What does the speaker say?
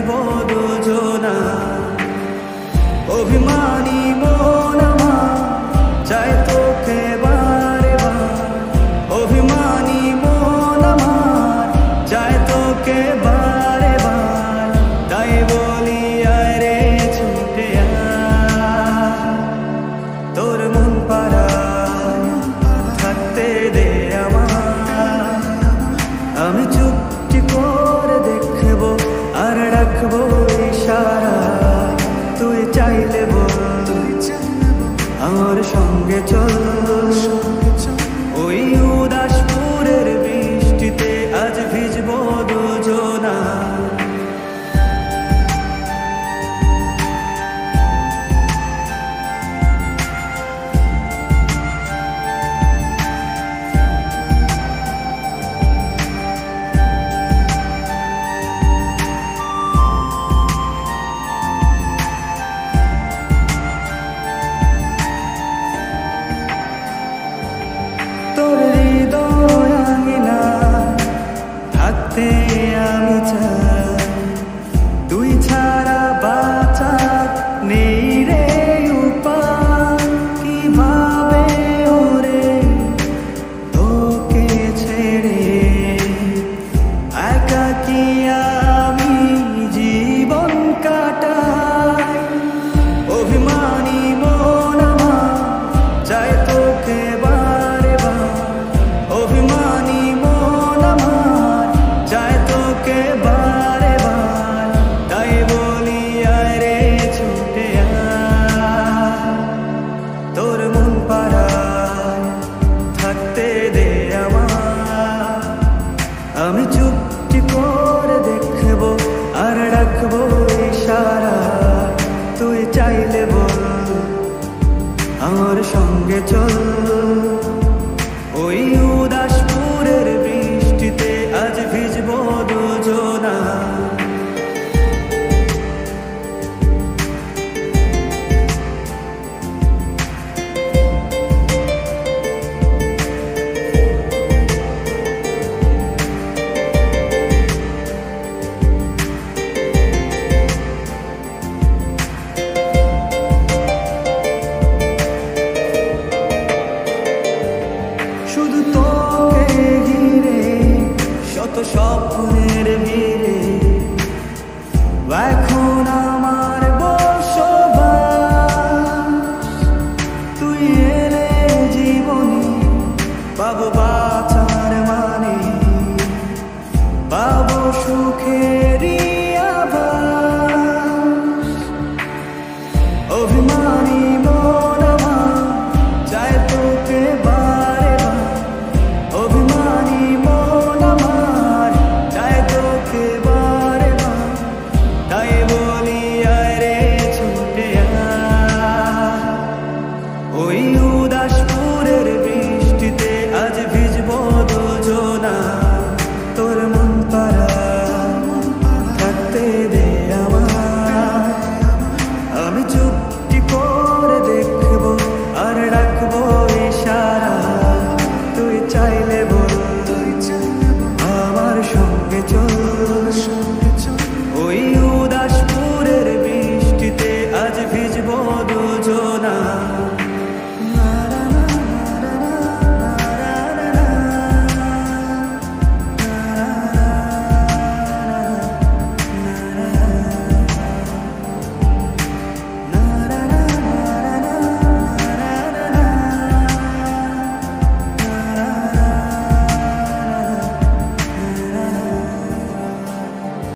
ভিজবো দুজনা। অভিমানী মন আমার চায় তোকে বারে বার, অভিমানী মন আমার চায় তোকে বারে বার। তাই বলি আয় রে ছুটে আয়, তোর মন পাড়ায় থাকতে দে আমার। আমি চুপটি করে দেখবো আর রাখবো ইশারা, তুই চাইলে বল আমার সঙ্গে চল। ওই উদাসপুরের বৃষ্টিতে আজ ভিজবো দুজনা। তোর হৃদয় আঙিনা থাকতে আমি চাই, তুই ছাড়া বাঁচার নেই রে উপায়। কিভাবে ওরে তোকে ছেড়ে একাকী আমি জীবন কাটাই। অভিমানী মন আমার চায় তোকে বারে বার, অভিমানী মন আমার চায় তোকে বারে বার। তাই বলি আয় রে ছুটে আয়, তোর মন পাড়ায় থাকতে দে আমার। আমি চুপটি করে দেখবো আর রাখবো ইশারা, তুই চাইলে বল আমার সঙ্গে চল।